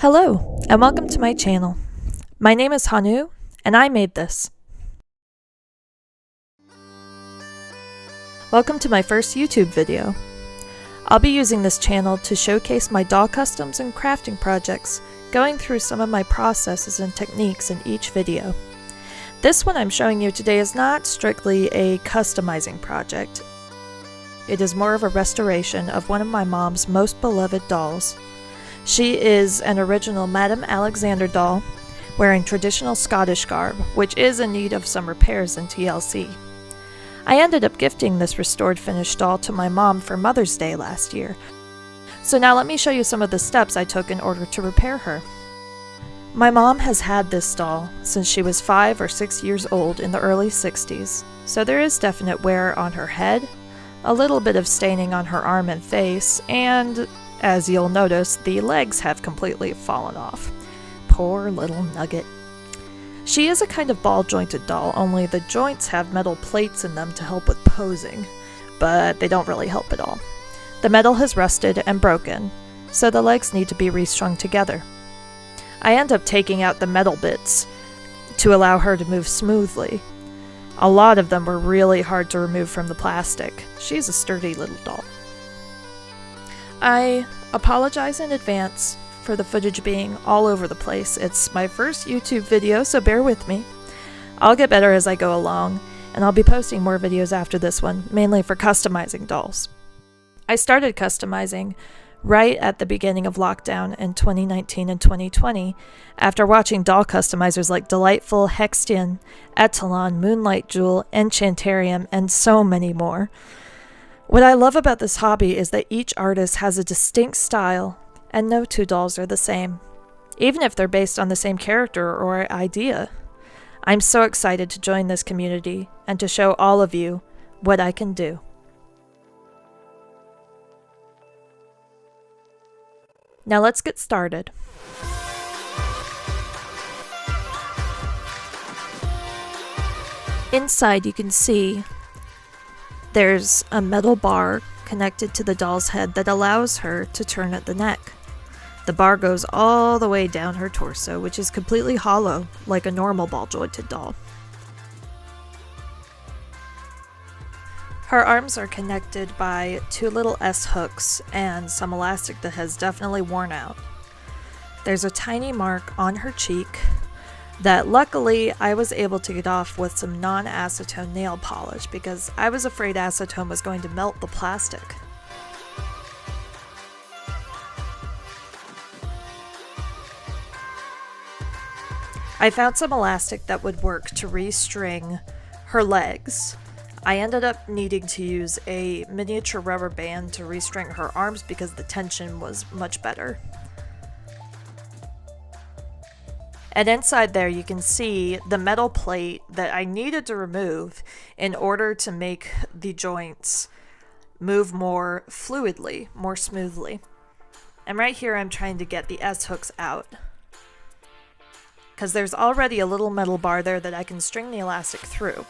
Hello, and welcome to my channel. My name is Hanu, and I made this. Welcome to my first YouTube video. I'll be using this channel to showcase my doll customs and crafting projects, going through some of my processes and techniques in each video. This one I'm showing you today is not strictly a customizing project. It is more of a restoration of one of my mom's most beloved dolls. She is an original Madame Alexander doll, wearing traditional Scottish garb, which is in need of some repairs in TLC. I ended up gifting this restored finished doll to my mom for Mother's Day last year. So now let me show you some of the steps I took in order to repair her. My mom has had this doll since she was 5 or 6 years old in the early 60s, so there is definite wear on her head, a little bit of staining on her arm and face, and as you'll notice, the legs have completely fallen off. Poor little nugget. She is a kind of ball-jointed doll, only the joints have metal plates in them to help with posing, but they don't really help at all. The metal has rusted and broken, so the legs need to be restrung together. I end up taking out the metal bits to allow her to move smoothly. A lot of them were really hard to remove from the plastic. She's a sturdy little doll. I apologize in advance for the footage being all over the place. It's my first YouTube video, so bear with me. I'll get better as I go along, and I'll be posting more videos after this one, mainly for customizing dolls. I started customizing right at the beginning of lockdown in 2019 and 2020, after watching doll customizers like Delightful, Hextian, Etalon, Moonlight Jewel, Enchantarium, and so many more. What I love about this hobby is that each artist has a distinct style, and no two dolls are the same, even if they're based on the same character or idea. I'm so excited to join this community and to show all of you what I can do. Now let's get started. Inside you can see there's a metal bar connected to the doll's head that allows her to turn at the neck. The bar goes all the way down her torso, which is completely hollow, like a normal ball-jointed doll. Her arms are connected by 2 little S-hooks and some elastic that has definitely worn out. There's a tiny mark on her cheek that luckily I was able to get off with some non-acetone nail polish because I was afraid acetone was going to melt the plastic. I found some elastic that would work to restring her legs. I ended up needing to use a miniature rubber band to restring her arms because the tension was much better. And inside there you can see the metal plate that I needed to remove in order to make the joints move more fluidly, more smoothly. And right here I'm trying to get the S-hooks out, because there's already a little metal bar there that I can string the elastic through.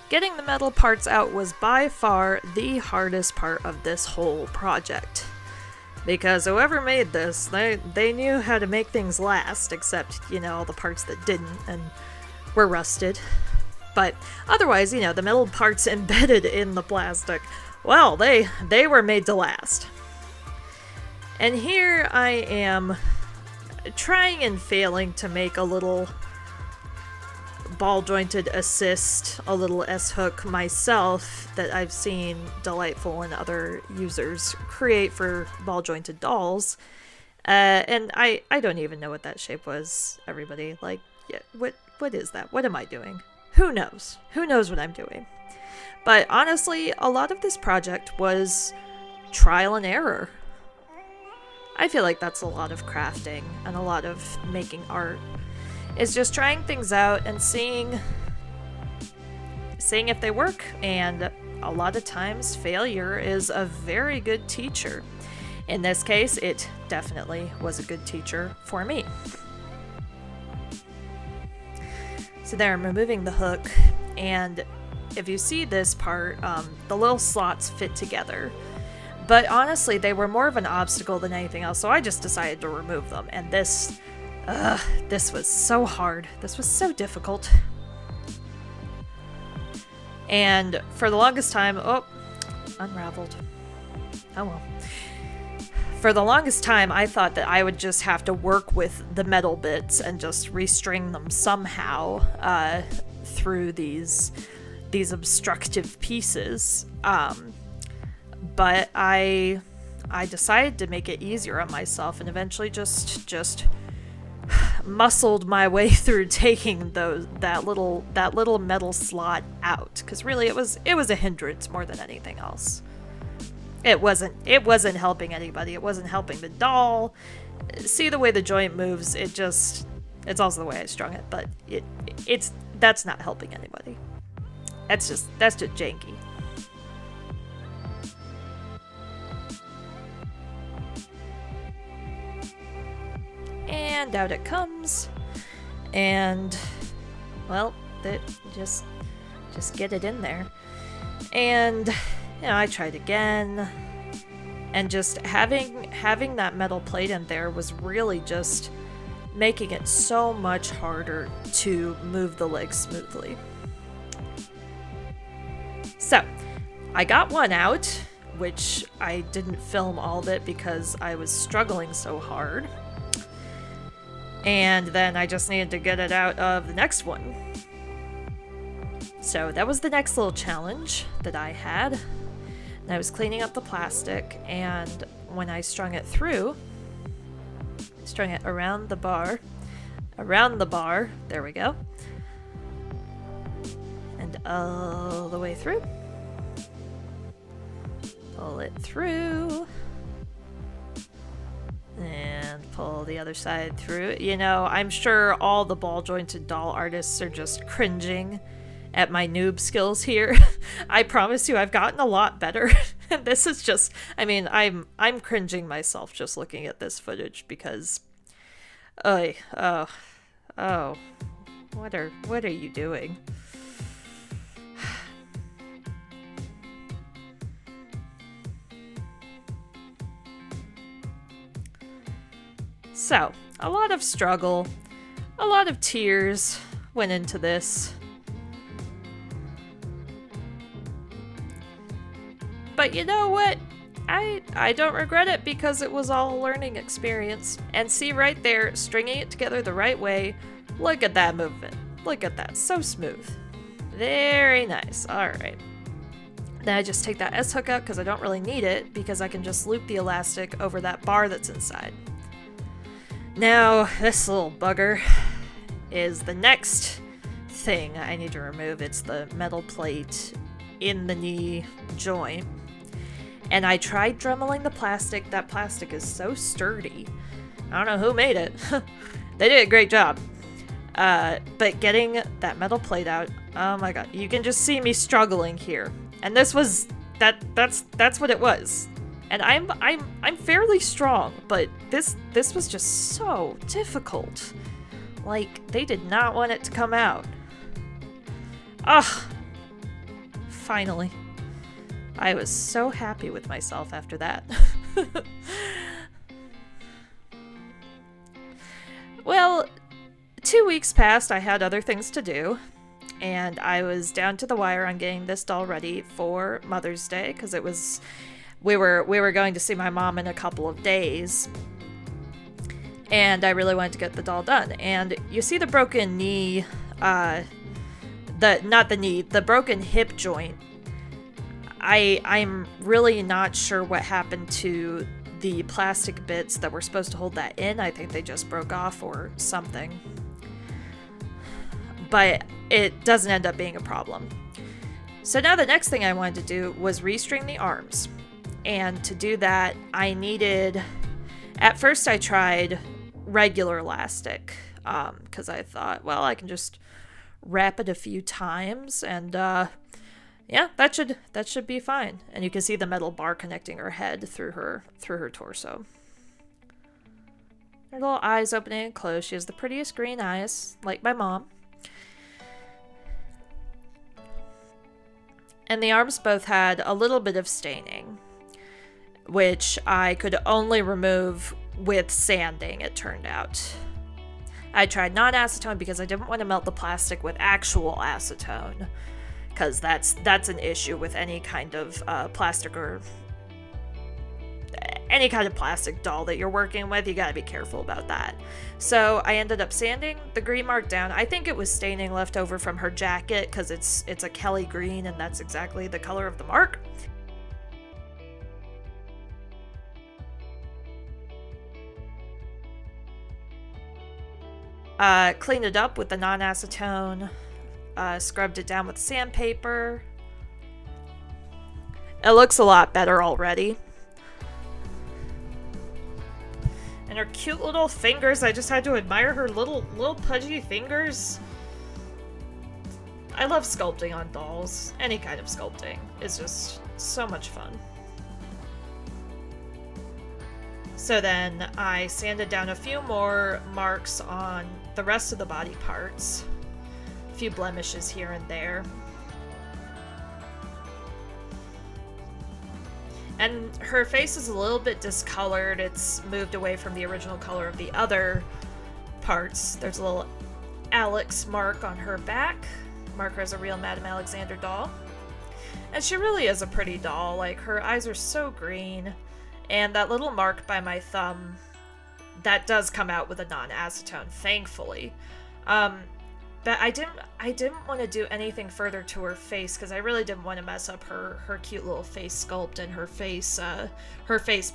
Getting the metal parts out was by far the hardest part of this whole project. Because whoever made this, they knew how to make things last, except, all the parts that didn't and were rusted. But otherwise, the metal parts embedded in the plastic, well, they were made to last. And here I am trying and failing to make a little ball-jointed assist, a little S-hook myself that I've seen Delightful and other users create for ball-jointed dolls. And I don't even know what that shape was, everybody. Like, yeah, what is that? What am I doing? Who knows? Who knows what I'm doing? But honestly, a lot of this project was trial and error. I feel like that's a lot of crafting and a lot of making art. Is just trying things out and seeing if they work, and a lot of times failure is a very good teacher. In this case, it definitely was a good teacher for me. So there, I'm removing the hook, and if you see this part, the little slots fit together, But honestly, they were more of an obstacle than anything else, so I just decided to remove them. And this was so hard. This was so difficult. And for the longest time, oh, unraveled. Oh well. For the longest time, I thought that I would just have to work with the metal bits and just restring them somehow through these obstructive pieces. But I decided to make it easier on myself and eventually just muscled my way through taking that little metal slot out, because really it was a hindrance more than anything else. It wasn't helping anybody. It wasn't helping the doll. See the way the joint moves, it's also the way I strung it, but that's not helping anybody. That's just janky. And out it comes. And well, just get it in there. And I tried again, and just having that metal plate in there was really just making it so much harder to move the legs smoothly. So, I got one out, which I didn't film all of it because I was struggling so hard. And then I just needed to get it out of the next one. So that was the next little challenge that I had. And I was cleaning up the plastic, and when I strung it through, strung it around the bar, there we go, and all the way through, pull it through, and pull the other side through. I'm sure all the ball-jointed doll artists are just cringing at my noob skills here. I promise you I've gotten a lot better. And this is just, I'm cringing myself just looking at this footage because what are you doing? So, a lot of struggle, a lot of tears went into this. But you know what? I don't regret it because it was all a learning experience. And see right there, stringing it together the right way. Look at that movement. Look at that. So smooth. Very nice. Alright. Then I just take that S-hook out because I don't really need it, because I can just loop the elastic over that bar that's inside. Now, this little bugger is the next thing I need to remove. It's the metal plate in the knee joint. And I tried dremeling the plastic. That plastic is so sturdy. I don't know who made it. They did a great job. But getting that metal plate out, oh my god, you can just see me struggling here. And this was that's what it was. And I'm fairly strong, but this was just so difficult. Like, they did not want it to come out. Ugh. Finally. I was so happy with myself after that. Well, 2 weeks passed. I had other things to do, and I was down to the wire on getting this doll ready for Mother's Day, because we were going to see my mom in a couple of days, and I really wanted to get the doll done. And you see the broken knee, the broken hip joint. I'm really not sure what happened to the plastic bits that were supposed to hold that in. I think they just broke off or something. But it doesn't end up being a problem. So now the next thing I wanted to do was restring the arms. And to do that, I needed... At first I tried regular elastic, because I thought, well, I can just wrap it a few times, and yeah, that should be fine. And you can see the metal bar connecting her head through her torso. Her little eyes opening and closed. She has the prettiest green eyes, like my mom. And the arms both had a little bit of staining. which I could only remove with sanding, it turned out. I tried non-acetone because I didn't want to melt the plastic with actual acetone, because that's an issue with any kind of plastic or any kind of plastic doll that you're working with. You gotta be careful about that. So I ended up sanding the green mark down. I think it was staining left over from her jacket, because it's a Kelly green, and that's exactly the color of the mark. Cleaned it up with the non-acetone, scrubbed it down with sandpaper. It looks a lot better already. And her cute little fingers, I just had to admire her little pudgy fingers. I love sculpting on dolls. Any kind of sculpting is just so much fun. So then I sanded down a few more marks on the rest of the body parts. A few blemishes here and there. And her face is a little bit discolored. It's moved away from the original color of the other parts. There's a little Alex mark on her back. Mark her as a real Madame Alexander doll. And she really is a pretty doll. Like, her eyes are so green. And that little mark by my thumb, that does come out with a non-acetone, thankfully. But I didn't want to do anything further to her face, because I really didn't want to mess up her cute little face sculpt and her face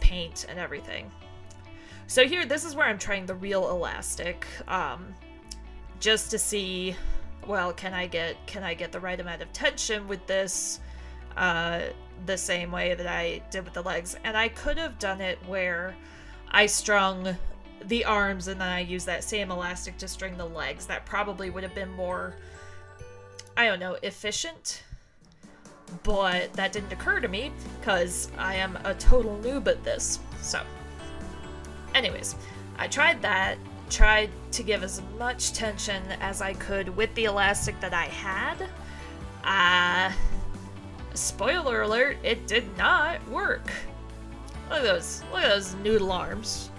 paint and everything. So here, this is where I'm trying the real elastic, just to see, well, can I get the right amount of tension with this, the same way that I did with the legs. And I could have done it where I strung the arms and then I used that same elastic to string the legs. That probably would have been more, I don't know, efficient. But that didn't occur to me because I am a total noob at this. So, anyways, I tried that. Tried to give as much tension as I could with the elastic that I had. Spoiler alert, it did not work. Look at those noodle arms.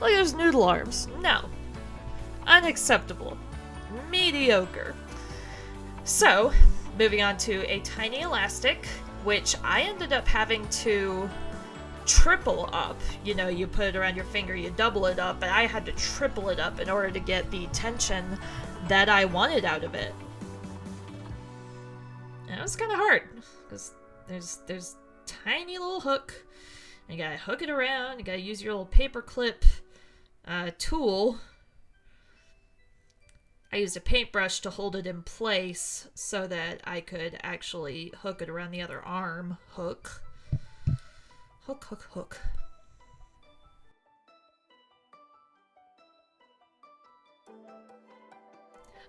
Look at those noodle arms. No. Unacceptable. Mediocre. So, moving on to a tiny elastic, which I ended up having to triple up. You know, you put it around your finger, you double it up, but I had to triple it up in order to get the tension that I wanted out of it. And it was kind of hard, because there's tiny little hook, and you gotta hook it around, you gotta use your little paper clip tool. I used a paintbrush to hold it in place so that I could actually hook it around the other arm. Hook. Hook, hook, hook.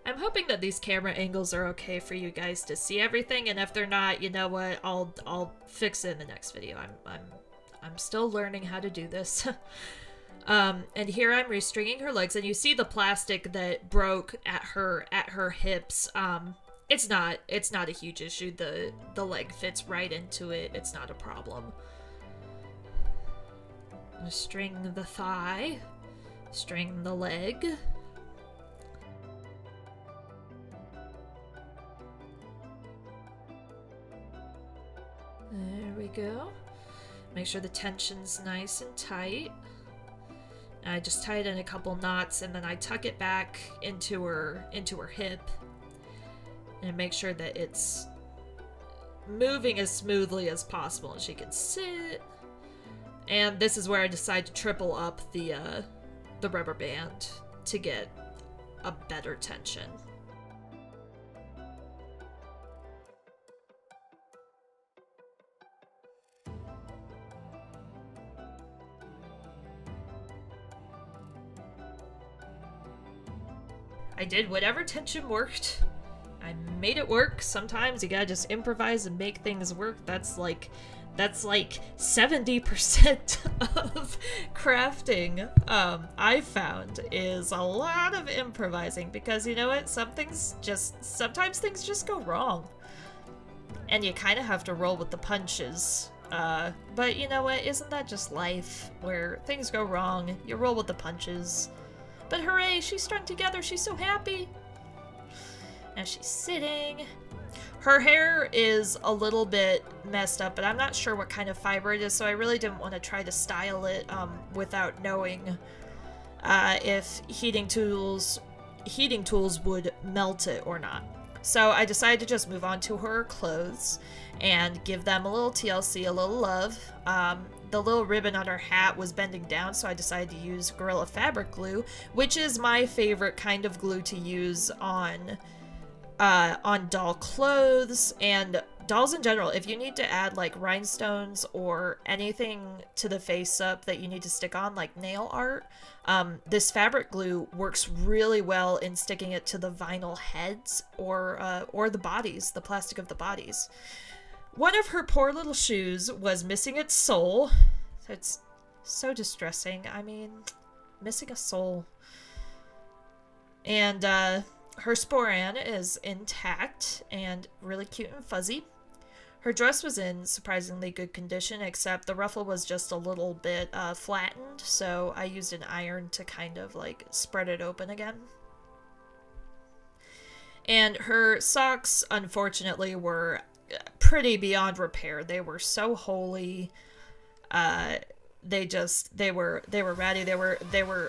I'm hoping that these camera angles are okay for you guys to see everything, and if they're not, you know what, I'll fix it in the next video. I'm still learning how to do this. And here I'm restringing her legs, and you see the plastic that broke at her hips. It's not a huge issue. The leg fits right into it. It's not a problem. I'm gonna string the thigh, string the leg. There we go. Make sure the tension's nice and tight. I just tie it in a couple knots, and then I tuck it back into her hip and make sure that it's moving as smoothly as possible and she can sit. And this is where I decide to triple up the rubber band to get a better tension. I did whatever tension worked. I made it work. Sometimes you gotta just improvise and make things work. That's like 70% of crafting, I found, is a lot of improvising, because you know what? Sometimes things just go wrong. And you kind of have to roll with the punches But you know what? Isn't that just life, where things go wrong, you roll with the punches? But hooray, she's strung together, she's so happy! Now she's sitting. Her hair is a little bit messed up, but I'm not sure what kind of fiber it is, so I really didn't want to try to style it without knowing if heating tools would melt it or not. So I decided to just move on to her clothes and give them a little TLC, a little love. The little ribbon on her hat was bending down, so I decided to use Gorilla Fabric Glue, which is my favorite kind of glue to use on doll clothes and dolls in general. If you need to add like rhinestones or anything to the face up that you need to stick on, like nail art, this fabric glue works really well in sticking it to the vinyl heads or the bodies, the plastic of the bodies. One of her poor little shoes was missing its sole. It's so distressing. I mean, missing a sole. And her sporan is intact and really cute and fuzzy. Her dress was in surprisingly good condition, except the ruffle was just a little bit flattened, so I used an iron to kind of like spread it open again. And her socks, unfortunately, were pretty beyond repair. They were so holey. They were ratty.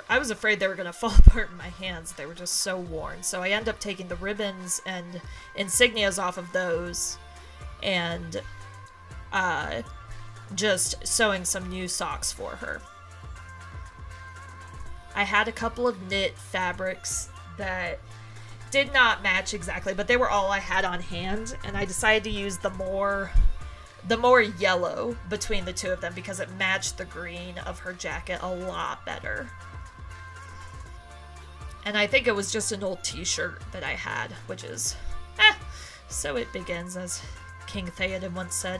I was afraid they were gonna fall apart in my hands. They were just so worn. So I ended up taking the ribbons and insignias off of those and just sewing some new socks for her. I had a couple of knit fabrics that did not match exactly, but they were all I had on hand, and I decided to use the more yellow between the two of them because it matched the green of her jacket a lot better. And I think it was just an old t-shirt that I had, which is, so it begins, as King Theoden once said.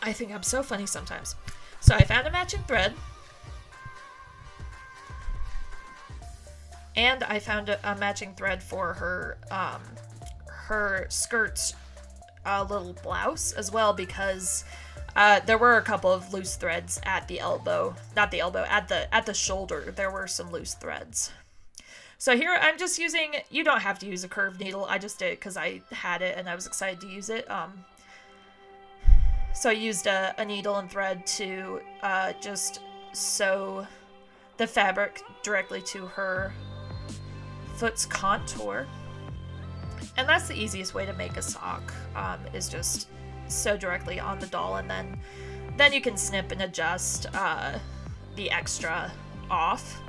I think I'm so funny sometimes. So I found a matching thread. And I found a matching thread for her skirt's little blouse as well, because there were a couple of loose threads at the elbow, not the elbow, at the shoulder. There were some loose threads. So here I'm just using, you don't have to use a curved needle. I just did because I had it and I was excited to use it. So I used a needle and thread to just sew the fabric directly to her foot's contour. And that's the easiest way to make a sock, is just sew directly on the doll, and then you can snip and adjust the extra off.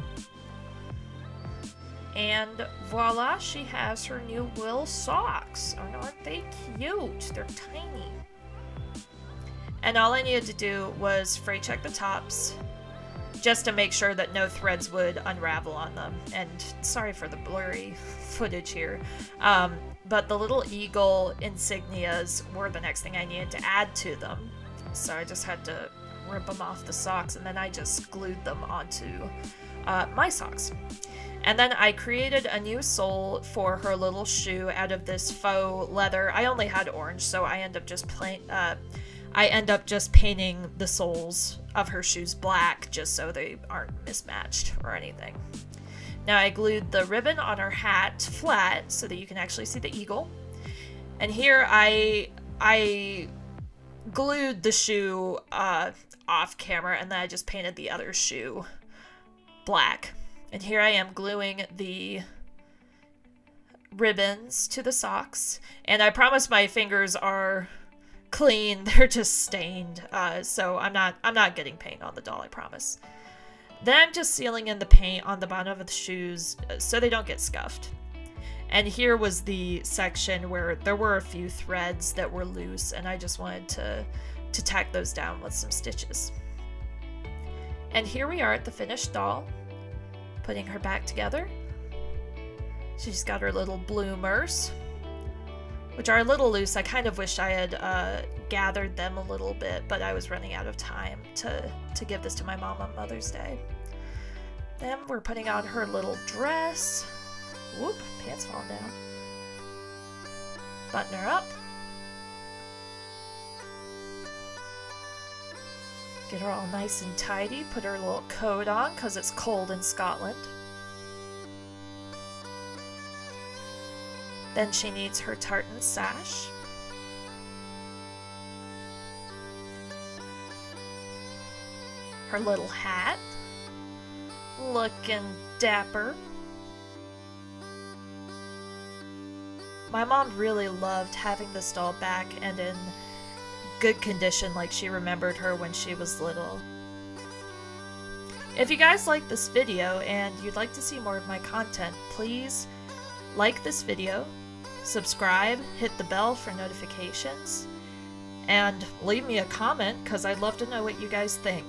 And voila, she has her new Will socks. Aren't they cute? They're tiny. And all I needed to do was freight check the tops, just to make sure that no threads would unravel on them. And sorry for the blurry footage here. But the little eagle insignias were the next thing I needed to add to them. So I just had to rip them off the socks, and then I just glued them onto my socks. And then I created a new sole for her little shoe out of this faux leather. I only had orange, so I end up just painting the soles of her shoes black, just so they aren't mismatched or anything. Now I glued the ribbon on her hat flat so that you can actually see the eagle. And here I glued the shoe off camera, and then I just painted the other shoe black. And here I am gluing the ribbons to the socks. And I promise my fingers are clean. They're just stained. So I'm not getting paint on the doll, I promise. Then I'm just sealing in the paint on the bottom of the shoes so they don't get scuffed. And here was the section where there were a few threads that were loose, and I just wanted to tack those down with some stitches. And here we are at the finished doll, putting her back together. She's got her little bloomers, which are a little loose. I kind of wish I had gathered them a little bit, but I was running out of time to give this to my mom on Mother's Day. Then we're putting on her little dress. Whoop, pants falling down. Button her up. Get her all nice and tidy, put her little coat on because it's cold in Scotland. Then she needs her tartan sash. Her little hat. Looking dapper. My mom really loved having this doll back and in good condition like she remembered her when she was little. If you guys like this video and you'd like to see more of my content, please like this video, subscribe, hit the bell for notifications, and leave me a comment because I'd love to know what you guys think.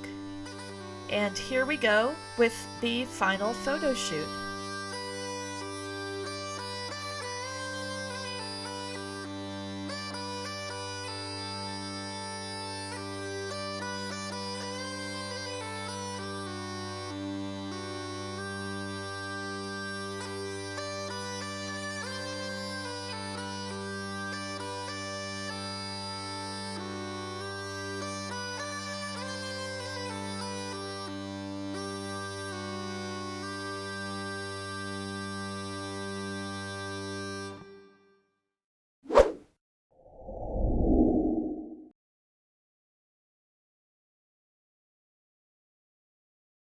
And here we go with the final photo shoot.